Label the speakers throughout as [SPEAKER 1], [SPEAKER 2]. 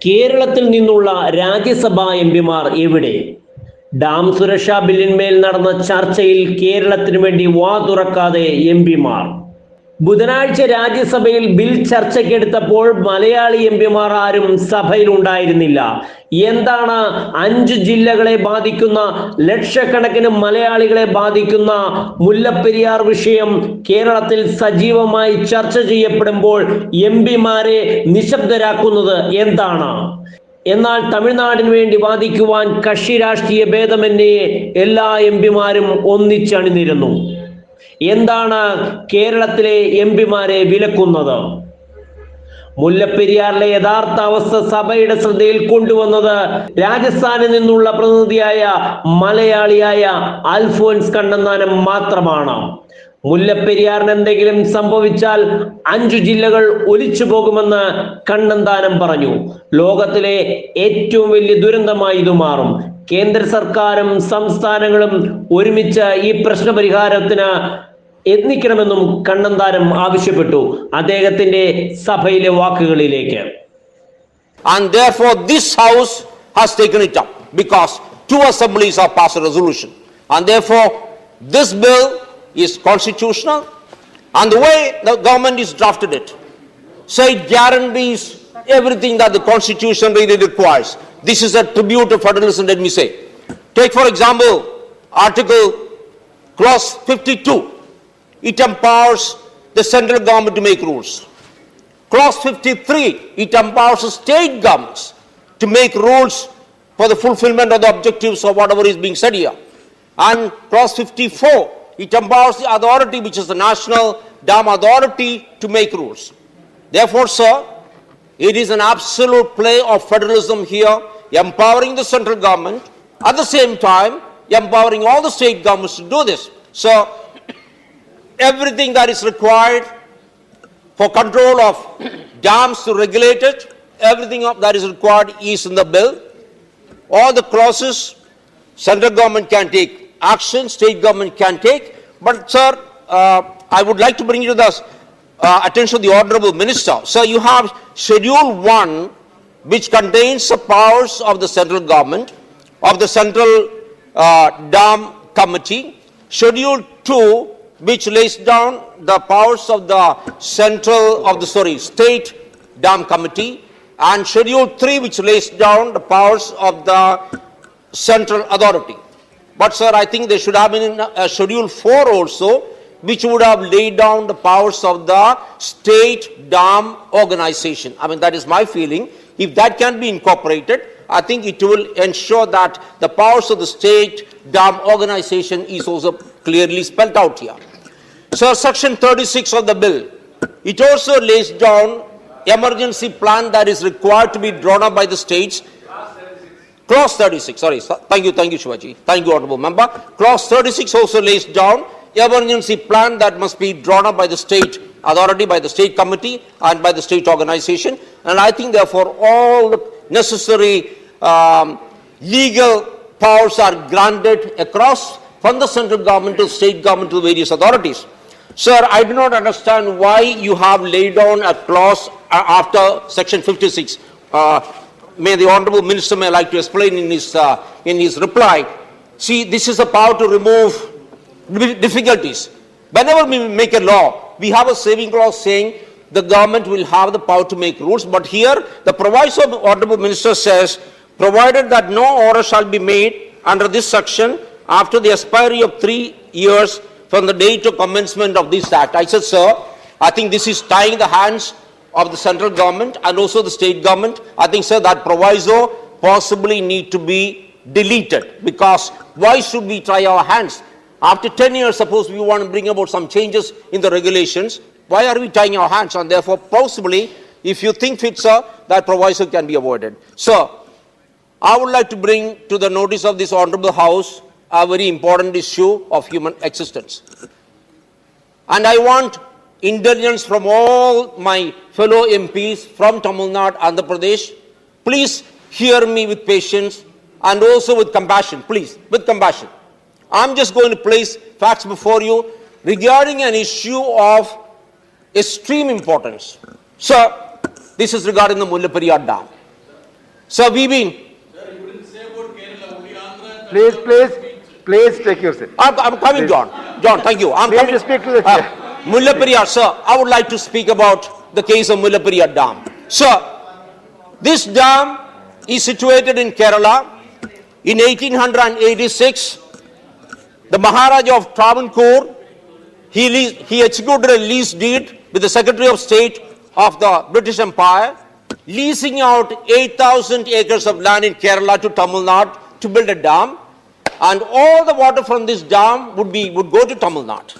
[SPEAKER 1] കേരളത്തിൽ നിന്നുള്ള രാജ്യസഭാ എംപിമാർ എവിടെ? ഡാം സുരക്ഷാ ബില്ലിന്മേൽ നടന്ന ചർച്ചയിൽ കേരളത്തിനു വേണ്ടി വാ തുറക്കാതെ എംപിമാർ. ബുധനാഴ്ച രാജ്യസഭയിൽ ബിൽ ചർച്ചയ്ക്കെടുത്തപ്പോൾ മലയാളി എംപിമാർ ആരും സഭയിൽ ഉണ്ടായിരുന്നില്ല. എന്താണ് 5 ജില്ലകളെ ബാധിക്കുന്ന, ലക്ഷക്കണക്കിന് മലയാളികളെ ബാധിക്കുന്ന മുല്ലപ്പെരിയാർ വിഷയം കേരളത്തിൽ സജീവമായി ചർച്ച ചെയ്യപ്പെടുമ്പോൾ എംപിമാരെ നിശബ്ദരാക്കുന്നത് എന്താണ്? എന്നാൽ തമിഴ്നാടിന് വേണ്ടി വാദിക്കുവാൻ കക്ഷി രാഷ്ട്രീയ ഭേദമന്യേ എല്ലാ എംപിമാരും ഒന്നിച്ചണിനിരുന്നു. എന്താണ് കേരളത്തിലെ എംപിമാരെ വിലക്കുന്നത്? മുല്ലപ്പെരിയാറിലെ യഥാർത്ഥ അവസ്ഥ സഭയുടെ ശ്രദ്ധയിൽ കൊണ്ടുവന്നത് രാജസ്ഥാനിൽ നിന്നുള്ള പ്രതിനിധിയായ മലയാളിയായ അൽഫോൻസ് കണ്ണന്താനം മാത്രമാണ്. മുല്ലപ്പെരിയാറിന് എന്തെങ്കിലും സംഭവിച്ചാൽ 5 ജില്ലകൾ ഒലിച്ചു പോകുമെന്ന് കണ്ണന്താനം പറഞ്ഞു. ലോകത്തിലെ ഏറ്റവും വലിയ ദുരന്തമായി ഇത് മാറും. കേന്ദ്ര സർക്കാരും സംസ്ഥാനങ്ങളും ഒരുമിച്ച് ഈ പ്രശ്നപരിഹാരത്തിന് യത്നിക്കണമെന്നും കണ്ണന്താനം ആവശ്യപ്പെട്ടു. അദ്ദേഹത്തിന്റെ സഭയിലെ വാക്കുകളിലേക്ക്.
[SPEAKER 2] And therefore this house has taken it up because 2 assemblies have passed a resolution, and therefore this bill is constitutional, and the way the government is drafted it, so it guarantees everything that the constitution really requires. This is a tribute to federalism, let me say. Take for example article clause 52. It empowers the central government to make rules. Clause 53, it empowers the state governments to make rules for the fulfillment of the objectives of whatever is being said here. And clause 54, it empowers the authority, which is the National Dam Authority, to make rules. Therefore, sir, it is an absolute play of federalism here, empowering the central government, at the same time empowering all the state governments to do this. So, everything that is required for control of dams to regulate it, everything that is required is in the bill. All the clauses, central government can take action, state government can take. But sir, I would like to bring you to the attention of the Honorable Minister. Sir, you have Schedule 1, which contains the powers of the central government, of the Central Dam Committee. Schedule 2, which lays down the powers of the State Dam Committee, and Schedule 3, which lays down the powers of the Central Authority. But sir, I think there should have been a Schedule 4 also, which would have laid down the powers of the State Dam Organization. I mean, that is my feeling. If that can be incorporated, I think it will ensure that the powers of the State Dam Organization is also clearly spelled out here. So section 36 of the bill, it also lays down emergency plan that is required to be drawn up by the states. Clause 36, sorry, thank you Shivaji, thank you honorable member. Clause 36 also lays down emergency plan that must be drawn up by the state authority, by the state committee and by the state organization, and I think therefore all the necessary legal powers are granted across from the central government to state government to various authorities. Sir, I do not understand why you have laid down a clause after section 56. May the Honorable Minister may like to explain in his reply. See, this is a power to remove difficulties. Whenever we make a law, we have a saving clause saying the government will have the power to make rules. But here, the proviso of the Honorable Minister says, provided that no order shall be made under this section after the expiry of 3 years from the date of commencement of this act. I said, sir, I think this is tying the hands of the central government and also the state government. I think, sir, that proviso possibly need to be deleted, because why should we try our hands? After 10 years, suppose we want to bring about some changes in the regulations, why are we tying our hands? And therefore, possibly, if you think fit, sir, that proviso can be avoided. Sir, I would like to bring to the notice of this honorable house a very important issue of human existence. And I want intelligence from all my fellow MPs from Tamil Nadu, Andhra Pradesh. Please hear me with patience and also with compassion, please, with compassion. I'm just going to place facts before you regarding an issue of extreme importance. Sir, this is regarding the Mullaperiyar Dam. Sir, we've been,
[SPEAKER 3] Please take your seat.
[SPEAKER 2] I'm coming, John. John, thank you. I'm
[SPEAKER 3] Please
[SPEAKER 2] coming.
[SPEAKER 3] speak to the chair.
[SPEAKER 2] Mullaperiyar, sir, I would like to speak about the case of Mullaperiyar Dam. Sir, this dam is situated in Kerala. In 1886, the Maharaja of Travancore, he executed a lease deed with the Secretary of State of the British Empire, leasing out 8,000 acres of land in Kerala to Tamil Nadu to build a dam, and all the water from this dam would go to Tamil Nadu.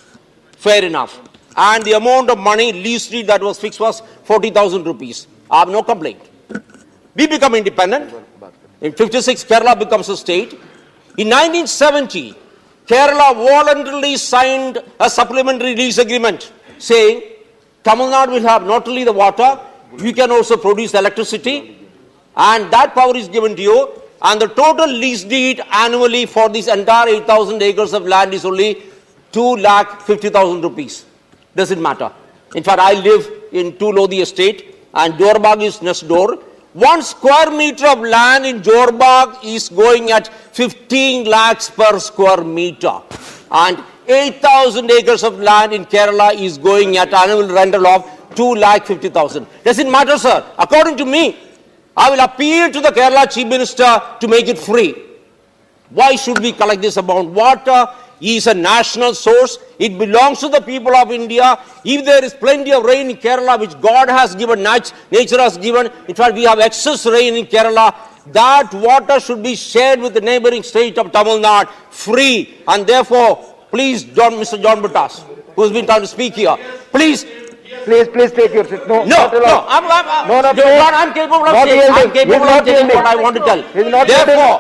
[SPEAKER 2] Fair enough. And the amount of money, lease deed that was fixed was 40,000 rupees. I have no complaint. We become independent. In 56, Kerala becomes a state. In 1970, Kerala voluntarily signed a supplementary lease agreement saying Tamil Nadu will have not only the water, we can also produce electricity, and that power is given to you, and the total lease deed annually for this entire 8,000 acres of land is only 2,50,000 rupees. Doesn't matter. In fact, I live in 2 Lodi estate, and Jorbag is next door. 1 square meter of land in Jorbag is going at 15 lakhs per square meter. And 8,000 acres of land in Kerala is going at annual rental of 2,50,000. Doesn't matter, sir. According to me, I will appeal to the Kerala Chief Minister to make it free. Why should we collect this amount? Water is a national source. It belongs to the people of India. If there is plenty of rain in Kerala, which God has given, nature has given, in fact, we have excess rain in Kerala, that water should be shared with the neighboring state of Tamil Nadu free. And therefore, please, Mr. John Buttas, who's been trying to speak here, please.
[SPEAKER 3] Please take your seat. No,
[SPEAKER 2] I'm capable of saying what I want to tell. Therefore,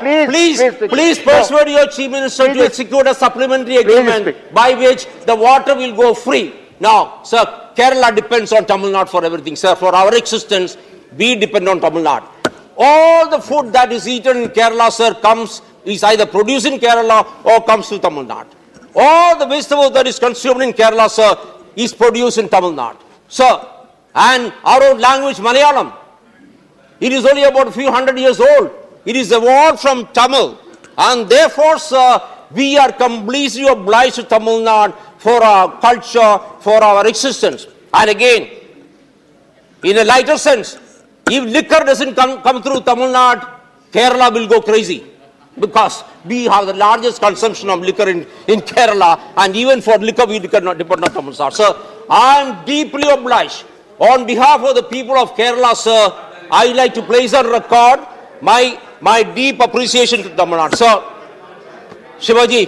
[SPEAKER 2] please persuade your Chief Minister to execute a supplementary agreement by which the water will go free. Now, sir, Kerala depends on Tamil Nadu for everything, sir. For our existence, we depend on Tamil Nadu. All the food that is eaten in Kerala, sir, is either produced in Kerala or comes to Tamil Nadu. All the vegetables that is consumed in Kerala, sir, is produced in Tamil Nadu. Sir, and our own language, Malayalam, it is only about a few hundred years old. It is evolved from Tamil. And therefore, sir, we are completely obliged to Tamil Nadu for our culture, for our existence. And again, in a lighter sense, if liquor doesn't come through Tamil Nadu, Kerala will go crazy. Because we have the largest consumption of liquor in Kerala, and even for liquor we cannot depend on Tamil Nadu. Sir, I am deeply obliged. On behalf of the people of Kerala, sir, I would like to place on record my deep appreciation to Tamil Nadu. Sir, Shivaji,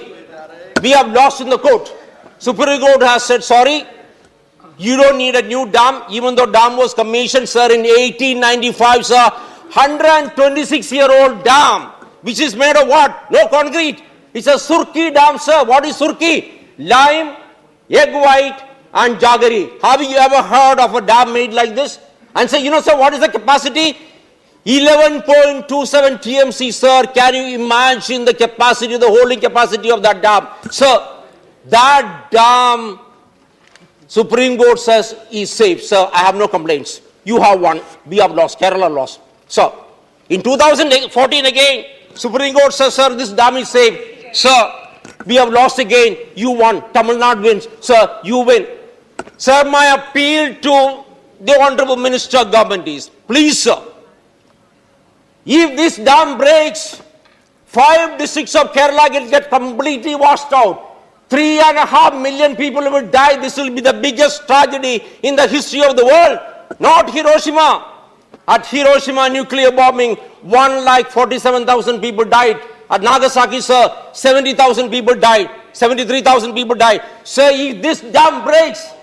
[SPEAKER 2] we have lost in the court. Supreme Court has said, sorry, you don't need a new dam, even though dam was commissioned, sir, in 1895, sir. 126-year-old dam, which is made of what? No concrete. It's a Surki dam, sir. What is Surki? Lime, egg white, and jaggery. Have you ever heard of a dam made like this? And say, sir, what is the capacity? 11.27 TMC, sir. Can you imagine the capacity, the holding capacity of that dam? Sir, that dam, Supreme Court says, is safe. Sir, I have no complaints. You have won. We have lost. Kerala lost. Sir, in 2014 again, Supreme Court says, sir, this dam is safe. Sir, we have lost again. You won. Tamil Nadu wins. Sir, you win. Sir, my appeal to the Honorable Minister of Government is, please, sir, if this dam breaks, 5 districts of Kerala get completely washed out. 3.5 million people will die. This will be the biggest tragedy in the history of the world. Not Hiroshima. At Hiroshima nuclear bombing, 1,47,000 people died. At Nagasaki, sir, 70,000 people died. 73,000 people died. Sir, if this dam breaks,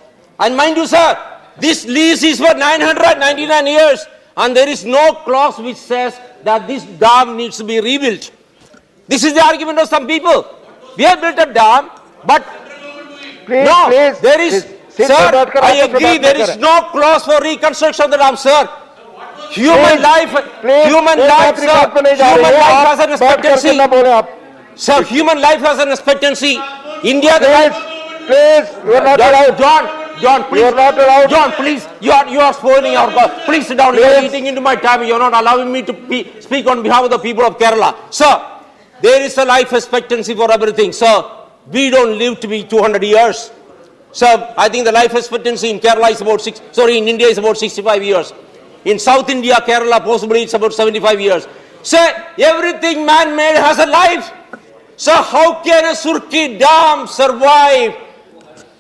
[SPEAKER 2] and mind you, sir, this lease is for 999 years, and there is no clause which says that this dam needs to be rebuilt. This is the argument of some people. We have built a dam, but there is, sir, I agree, there is no clause for reconstruction of the dam, sir. Human life, sir, human life has an expectancy. Sir, human life has an expectancy. India,
[SPEAKER 3] please, you are not allowed.
[SPEAKER 2] John, John, please.
[SPEAKER 3] You are not allowed.
[SPEAKER 2] John, please. You are spoiling our cause. Please sit down. You are
[SPEAKER 3] Please.
[SPEAKER 2] eating into my time. You are not allowing me to speak on behalf of the people of Kerala. Sir, there is a life expectancy for everything. Sir, we don't live to be 200 years. Sir, I think the life expectancy in Kerala is about in India is about 65 years. In South India, Kerala, possibly it's about 75 years. Sir, everything man-made has a life. Sir, how can a Surki Dam survive?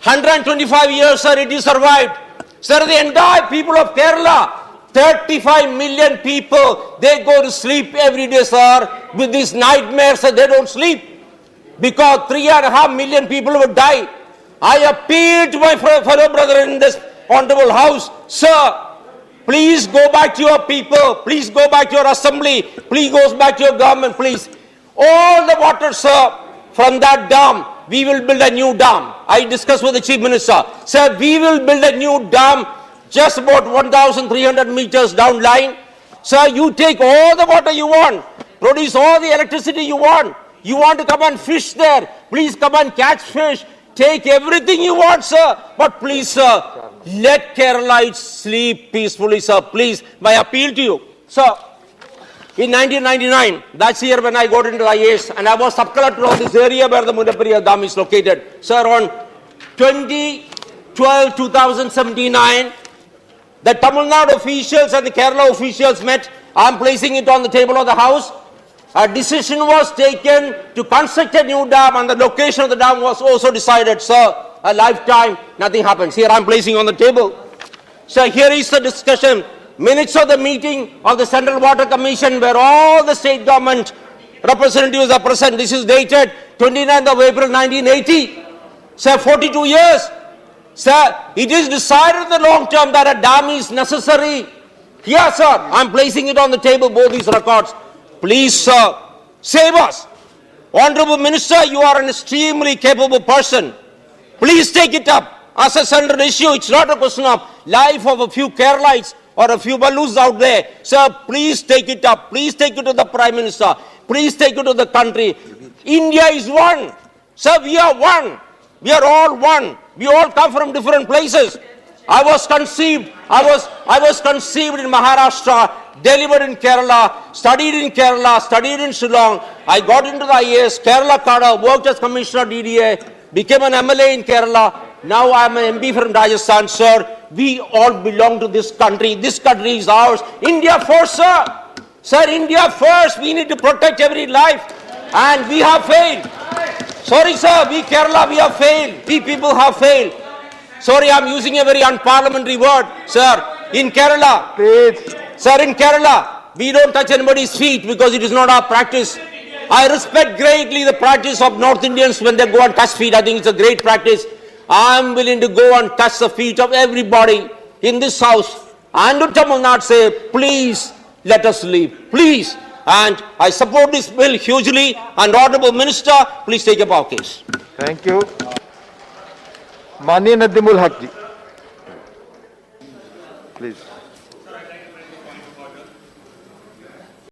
[SPEAKER 2] 125 years, sir, it is survived. Sir, the entire people of Kerala, 35 million people, they go to sleep every day, sir, with these nightmares, sir, they don't sleep. Because 3.5 million people would die. I appeal to my fellow brother in this honorable house, sir, please go back to your people, please go back to your assembly, please go back to your government, please. All the water, sir, from that dam, we will build a new dam. I discussed with the Chief Minister. Sir, we will build a new dam just about 1,300 meters down line. Sir, you take all the water you want, produce all the electricity you want. You want to come and fish there, please come and catch fish. Take everything you want, sir. But please, sir, let Keralites sleep peacefully, sir. Please, my appeal to you. Sir, in 1999, that's the year when I got into IAS, and I was sub-collector of this area where the Mullaperiyar Dam is located. Sir, on 2012-2079, the Tamil Nadu officials and the Kerala officials met. I'm placing it on the table of the House. A decision was taken to construct a new dam, and the location of the dam was also decided. Sir, a lifetime, nothing happens. Here I'm placing on the table. Sir, here is the discussion. Minutes of the meeting of the Central Water Commission where all the state government representatives are present. This is dated 29th of April 1980. Sir, 42 years. Sir, it is decided in the long term that a dam is necessary. Here, sir, I'm placing it on the table, both these records. Please, sir, save us. Honorable Minister, you are an extremely capable person. Please take it up as a central issue. It's not a question of life of a few Keralites or a few Ballus out there. Sir, please take it up. Please take it to the Prime Minister. Please take it to the country. India is one. Sir, we are one. We are all one. We all come from different places. I was conceived in Maharashtra, delivered in Kerala, studied in Shillong. I got into the IAS, Kerala Kada, worked as Commissioner DDA, became an MLA in Kerala. Now I am an MP from Rajasthan, sir. We all belong to this country. This country is ours. India first, sir. Sir, India first. We need to protect every life. And we have failed. Sorry, sir. We Kerala, we have failed. We people have failed. Sorry, I'm using a very unparliamentary word, sir. In Kerala,
[SPEAKER 3] Please.
[SPEAKER 2] sir, in Kerala, we don't touch anybody's feet because it is not our practice. I respect greatly the practice of North Indians when they go and touch feet. I think it's a great practice. I'm willing to go and touch the feet of everybody in this house. And to Tamil Nadu say, please let us leave. Please. And I support this bill hugely. And Honorable Minister, please take up our case.
[SPEAKER 3] Thank you. Mani Nadimul Haq ji. Please.